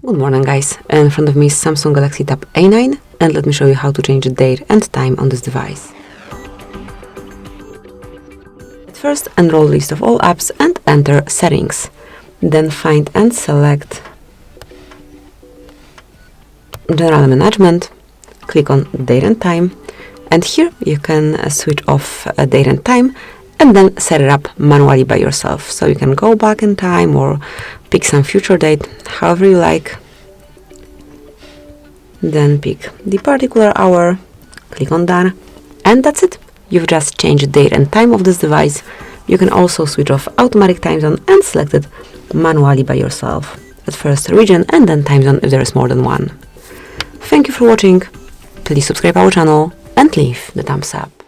Good morning, guys. In front of me is Samsung Galaxy Tab A9, and let me show you how to change the date and time on this device. At first, enroll list of all apps and enter settings. Then find and select General Management, click on date and time, and here you can switch off date and time and then set it up manually by yourself. So you can go back in time or pick some future date, however you like. Then pick the particular hour, click on done, and that's it. You've just changed the date and time of this device. You can also switch off automatic time zone and select it manually by yourself. At first region and then time zone if there is more than one. Thank you for watching. Please subscribe our channel and leave the thumbs up.